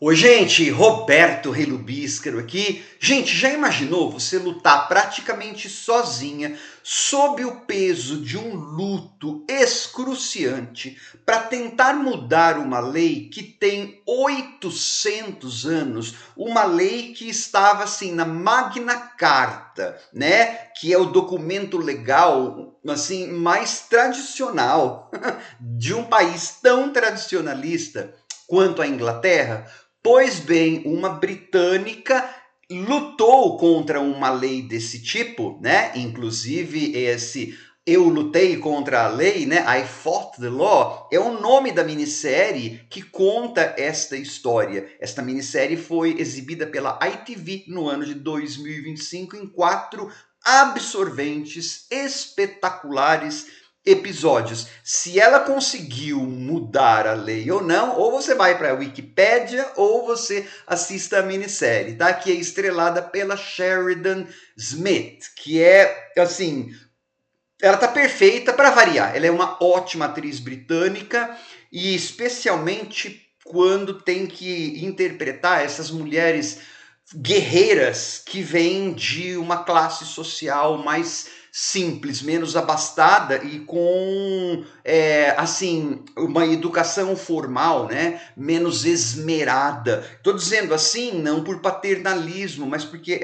Oi, gente, Roberto Relubíscaro aqui. Gente, já imaginou você lutar praticamente sozinha, sob o peso de um luto excruciante, para tentar mudar uma lei que tem 800 anos, uma lei que estava assim na Magna Carta, né? Que é o documento legal assim mais tradicional de um país tão tradicionalista quanto a Inglaterra? Pois bem, uma britânica lutou contra uma lei desse tipo, né? Inclusive esse eu lutei contra a lei, né? I fought the law é o nome da minissérie que conta esta história. Esta minissérie foi exibida pela ITV no ano de 2025 em 4 absorventes, espetaculares episódios. Se ela conseguiu mudar a lei ou não, ou você vai para a Wikipédia ou você assista a minissérie, tá? Que é estrelada pela Sheridan Smith, que é assim, ela tá perfeita para variar. Ela é uma ótima atriz britânica e especialmente quando tem que interpretar essas mulheres guerreiras que vêm de uma classe social mais simples, menos abastada e com assim uma educação formal, né, menos esmerada. Estou dizendo assim não por paternalismo, mas porque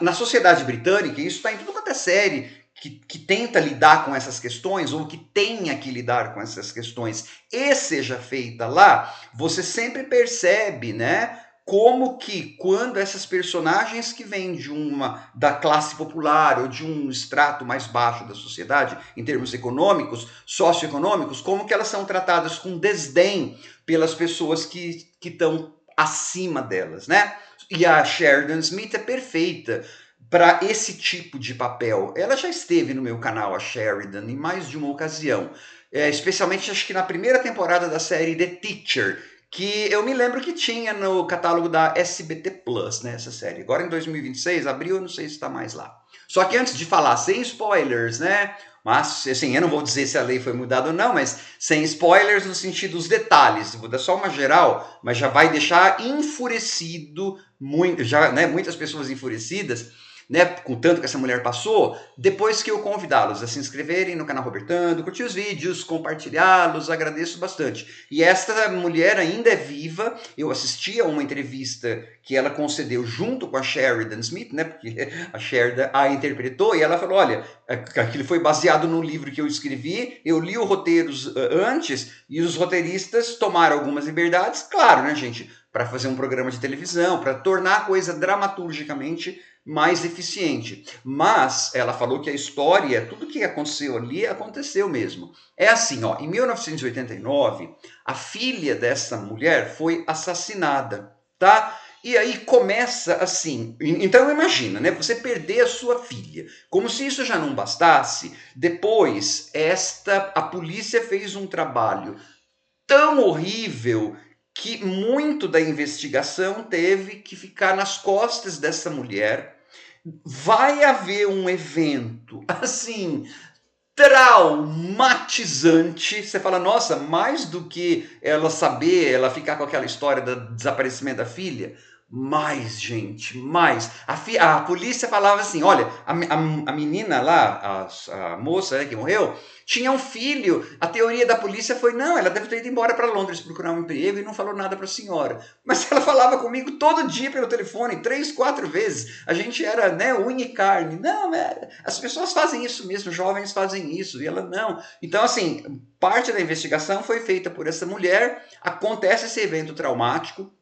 na sociedade britânica, isso está em tudo quanto é série, que tenta lidar com essas questões, ou que tenha que lidar com essas questões, e seja feita lá, você sempre percebe, né? Como que quando essas personagens que vêm da classe popular ou de um extrato mais baixo da sociedade, em termos econômicos, socioeconômicos, como que elas são tratadas com desdém pelas pessoas que estão acima delas, né? E a Sheridan Smith é perfeita para esse tipo de papel. Ela já esteve no meu canal, a Sheridan, em mais de uma ocasião. Especialmente, acho que na primeira temporada da série The Teacher, que eu me lembro que tinha no catálogo da SBT Plus, né, essa série. Agora em 2026, abril, eu não sei se está mais lá. Só que antes de falar, sem spoilers, né? Mas, assim, eu não vou dizer se a lei foi mudada ou não, mas sem spoilers no sentido dos detalhes. Vou dar só uma geral, mas já vai deixar enfurecido, já, né, muitas pessoas enfurecidas, né, com tanto que essa mulher passou, depois que eu convidá-los a se inscreverem no canal Robertando, curtir os vídeos, compartilhá-los, agradeço bastante. E esta mulher ainda é viva, eu assisti a uma entrevista que ela concedeu junto com a Sheridan Smith, né, porque a Sheridan a interpretou, e ela falou, olha, aquilo foi baseado no livro que eu escrevi, eu li os roteiros antes, e os roteiristas tomaram algumas liberdades, claro, né, gente, para fazer um programa de televisão, para tornar a coisa dramaturgicamente mais eficiente. Mas ela falou que a história, tudo que aconteceu ali, aconteceu mesmo. É assim, ó, em 1989, a filha dessa mulher foi assassinada, tá? E aí começa assim, então imagina, né? Você perder a sua filha. Como se isso já não bastasse, depois a polícia fez um trabalho tão horrível que muito da investigação teve que ficar nas costas dessa mulher. Vai haver um evento assim traumatizante. Você fala, nossa, mais do que ela ficar com aquela história do desaparecimento da filha. Mais, gente, mais. A polícia falava assim: olha, a menina lá, a moça, né, que morreu, tinha um filho. A teoria da polícia foi: não, ela deve ter ido embora para Londres procurar um emprego e não falou nada para a senhora. Mas ela falava comigo todo dia pelo telefone, 3, 4 vezes. A gente era, né, unha e carne. Não, as pessoas fazem isso mesmo, jovens fazem isso. E ela não. Então, assim, parte da investigação foi feita por essa mulher. Acontece esse evento traumático.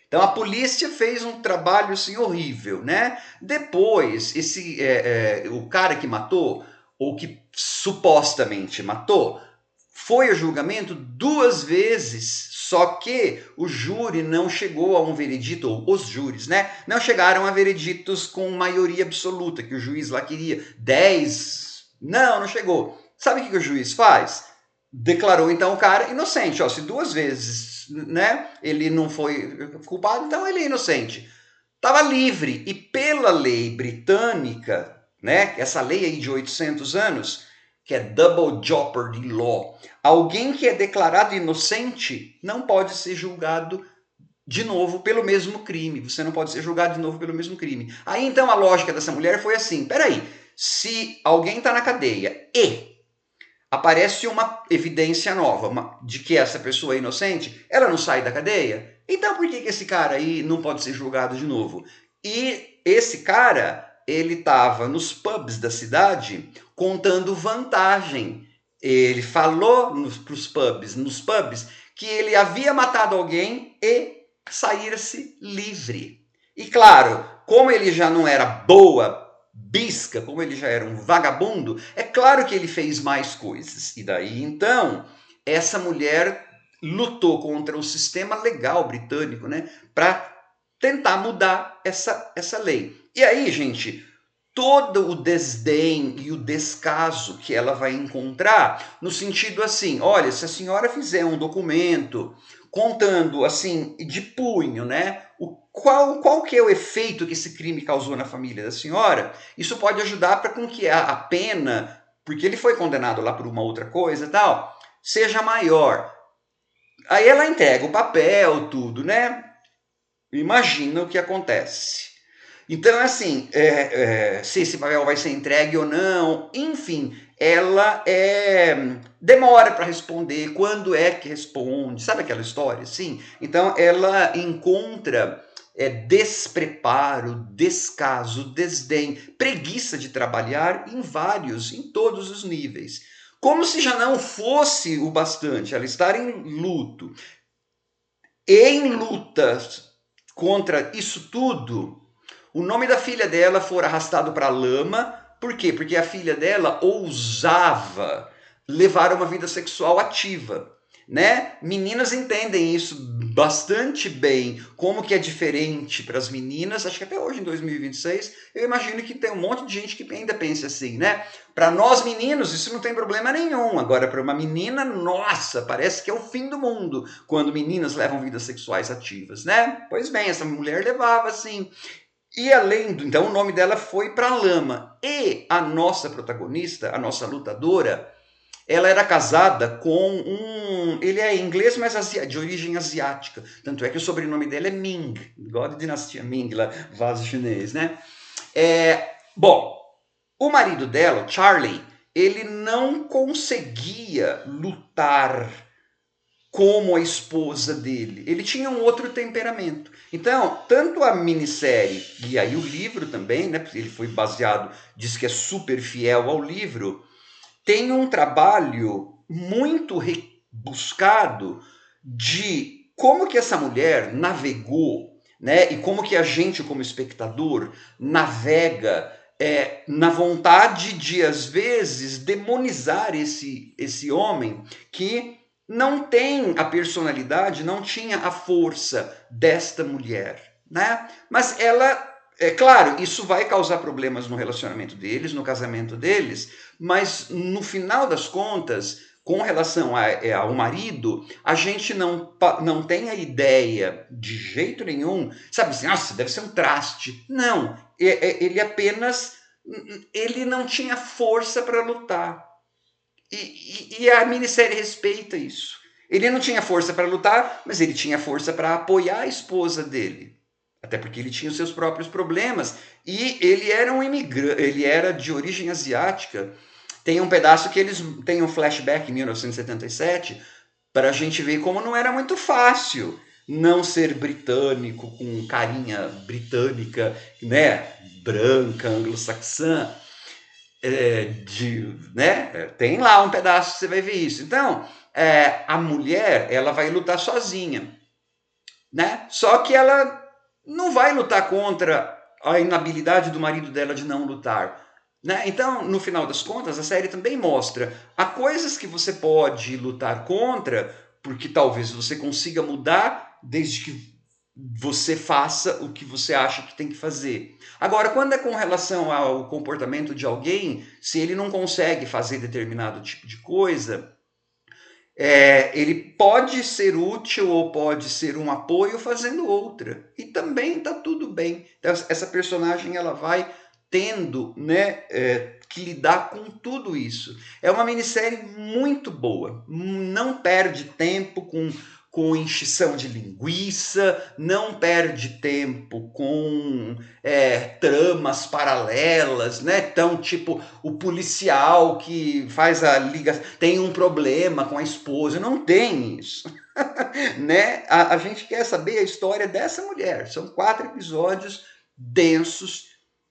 Então a polícia fez um trabalho assim horrível, né? Depois, o cara que matou, ou que supostamente matou, foi a julgamento 2 vezes, só que o júri não chegou a um veredito, ou os júris, né? Não chegaram a vereditos com maioria absoluta, que o juiz lá queria 10. Não chegou. Sabe o que o juiz faz? Declarou então o cara inocente. Ó, se 2 vezes, né, ele não foi culpado, então ele é inocente. Estava livre. E pela lei britânica, né, essa lei aí de 800 anos, que é Double Jeopardy Law, alguém que é declarado inocente não pode ser julgado de novo pelo mesmo crime. Você não pode ser julgado de novo pelo mesmo crime. Aí então a lógica dessa mulher foi assim: peraí, se alguém está na cadeia e aparece uma evidência nova de que essa pessoa é inocente, ela não sai da cadeia? Então por que esse cara aí não pode ser julgado de novo? E esse cara, ele estava nos pubs da cidade contando vantagem. Ele falou nos pubs, que ele havia matado alguém e sair-se livre. E claro, como ele já não era boa bisca, como ele já era um vagabundo, é claro que ele fez mais coisas. E daí então, essa mulher lutou contra o sistema legal britânico, né, para tentar mudar essa lei. E aí, gente, todo o desdém e o descaso que ela vai encontrar, no sentido assim, olha, se a senhora fizer um documento contando assim de punho, né, qual que é o efeito que esse crime causou na família da senhora, isso pode ajudar para com que a pena, porque ele foi condenado lá por uma outra coisa e tal, seja maior. Aí ela entrega o papel, tudo, né? Imagina o que acontece. Então, assim, se esse papel vai ser entregue ou não, enfim, ela demora para responder, quando é que responde, sabe aquela história, assim? Então, ela encontra despreparo, descaso, desdém, preguiça de trabalhar em todos os níveis. Como se já não fosse o bastante ela estar em luto, em lutas contra isso tudo, o nome da filha dela foi arrastado para a lama. Por quê? Porque a filha dela ousava levar uma vida sexual ativa. Né? Meninas entendem isso bastante bem, como que é diferente para as meninas. Acho que até hoje, em 2026, eu imagino que tem um monte de gente que ainda pensa assim, né? Para nós meninos, isso não tem problema nenhum. Agora, para uma menina, nossa, parece que é o fim do mundo quando meninas levam vidas sexuais ativas, né? Pois bem, essa mulher levava assim. E além do, então o nome dela foi para a lama. E a nossa protagonista, a nossa lutadora, ela era casada com ele é inglês, mas de origem asiática. Tanto é que o sobrenome dela é Ming, igual a dinastia Ming, lá, vaso chinês, né? Bom, o marido dela, Charlie, ele não conseguia lutar como a esposa dele. Ele tinha um outro temperamento. Então, tanto a minissérie e aí o livro também, né? Ele foi baseado, diz que é super fiel ao livro, tem um trabalho muito rebuscado de como que essa mulher navegou, né? E como que a gente, como espectador, navega na vontade de, às vezes, demonizar esse homem que não tem a personalidade, não tinha a força desta mulher, né? Mas ela, é claro, isso vai causar problemas no relacionamento deles, no casamento deles, mas no final das contas, com relação ao marido, a gente não tem a ideia de jeito nenhum, sabe assim, nossa, deve ser um traste. Não, ele apenas, ele não tinha força para lutar. E a minissérie respeita isso. Ele não tinha força para lutar, mas ele tinha força para apoiar a esposa dele. Até porque ele tinha os seus próprios problemas. E ele era um imigrante, ele era de origem asiática. Tem um pedaço que eles têm um flashback em 1977 para a gente ver como não era muito fácil não ser britânico, com carinha britânica, né, branca, anglo-saxã. Né? Tem lá um pedaço, você vai ver isso. Então, a mulher, ela vai lutar sozinha, né? Só que ela não vai lutar contra a inabilidade do marido dela de não lutar, né? Então, no final das contas, a série também mostra há coisas que você pode lutar contra, porque talvez você consiga mudar desde que você faça o que você acha que tem que fazer. Agora, quando é com relação ao comportamento de alguém, se ele não consegue fazer determinado tipo de coisa, ele pode ser útil ou pode ser um apoio fazendo outra. E também está tudo bem. Então, essa personagem ela vai tendo, né, que lidar com tudo isso. É uma minissérie muito boa, não perde tempo com encheção de linguiça, não perde tempo com tramas paralelas, né? Então, tipo, o policial que faz a liga tem um problema com a esposa, não tem isso. Né? A gente quer saber a história dessa mulher. São 4 episódios densos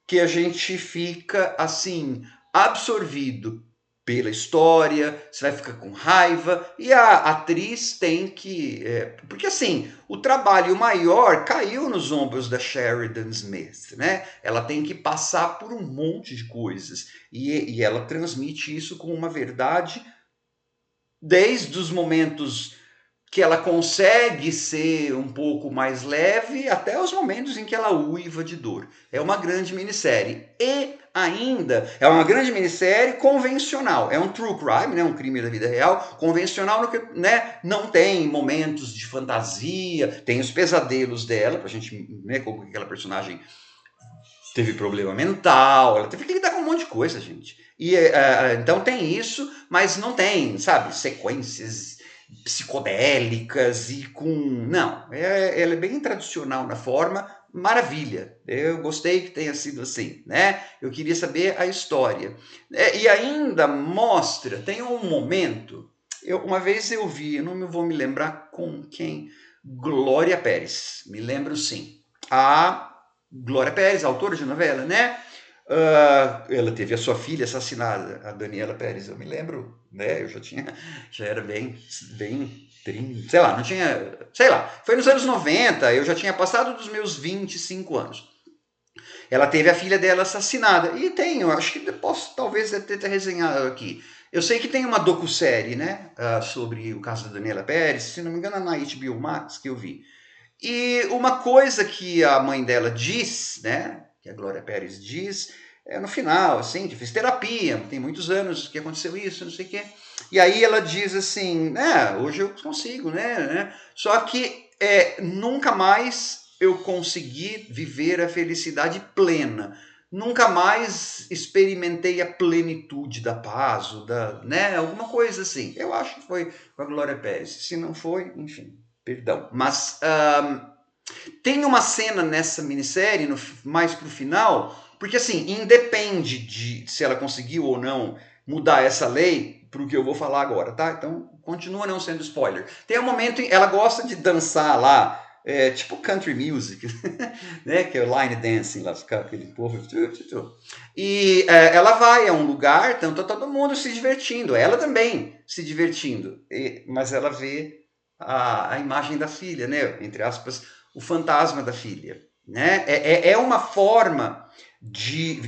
que a gente fica assim absorvido pela história, você vai ficar com raiva e a atriz tem que, porque assim, o trabalho maior caiu nos ombros da Sheridan Smith, né? Ela tem que passar por um monte de coisas e ela transmite isso com uma verdade desde os momentos que ela consegue ser um pouco mais leve até os momentos em que ela uiva de dor. É uma grande minissérie. E ainda é uma grande minissérie convencional. É um true crime, né, um crime da vida real, convencional no que, né, não tem momentos de fantasia, tem os pesadelos dela, pra gente, né, como aquela personagem teve problema mental, ela teve que lidar com um monte de coisa, gente. E então tem isso, mas não tem, sabe, sequências psicodélicas e com. Não, ela é bem tradicional na forma, maravilha. Eu gostei que tenha sido assim, né? Eu queria saber a história. E ainda mostra, tem um momento. Uma vez eu vi, eu não vou me lembrar com quem, Glória Pérez, me lembro sim. A Glória Pérez, autora de novela, né? Ela teve a sua filha assassinada, a Daniela Pérez, eu me lembro, né? Eu já era bem, sei lá, não tinha, sei lá, foi nos anos 90, eu já tinha passado dos meus 25 anos. Ela teve a filha dela assassinada, e tem, eu acho que posso talvez ter resenhado aqui. Eu sei que tem uma docu-série, né, sobre o caso da Daniela Pérez, se não me engano é na HBO Max que eu vi. E uma coisa que a mãe dela diz, né, que a Glória Pérez diz, no final, assim, que fiz terapia, tem muitos anos que aconteceu isso, não sei o quê. E aí ela diz assim, hoje eu consigo, né? Só que nunca mais eu consegui viver a felicidade plena. Nunca mais experimentei a plenitude da paz, né? Alguma coisa assim. Eu acho que foi com a Glória Pérez. Se não foi, enfim, perdão. Mas tem uma cena nessa minissérie, mais pro final, porque assim, independe de se ela conseguiu ou não mudar essa lei pro que eu vou falar agora, tá? Então, continua não sendo spoiler. Tem um momento em ela gosta de dançar lá, tipo country music, né? Que é o line dancing lá, aquele povo. E ela vai a um lugar, então tá todo mundo se divertindo, ela também se divertindo, mas ela vê a imagem da filha, né? Entre aspas, o fantasma da filha. Né? É uma forma de.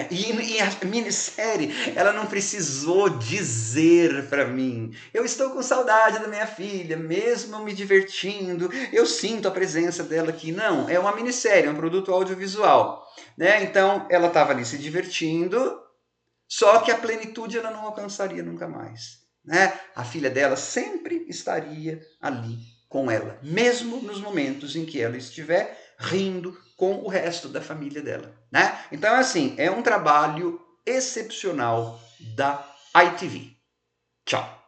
E a minissérie, ela não precisou dizer para mim: eu estou com saudade da minha filha, mesmo me divertindo, eu sinto a presença dela aqui. Não, é uma minissérie, é um produto audiovisual. Né? Então, ela estava ali se divertindo, só que a plenitude ela não alcançaria nunca mais. Né? A filha dela sempre estaria ali com ela, mesmo nos momentos em que ela estiver rindo com o resto da família dela. Né? Então, assim, é um trabalho excepcional da ITV. Tchau!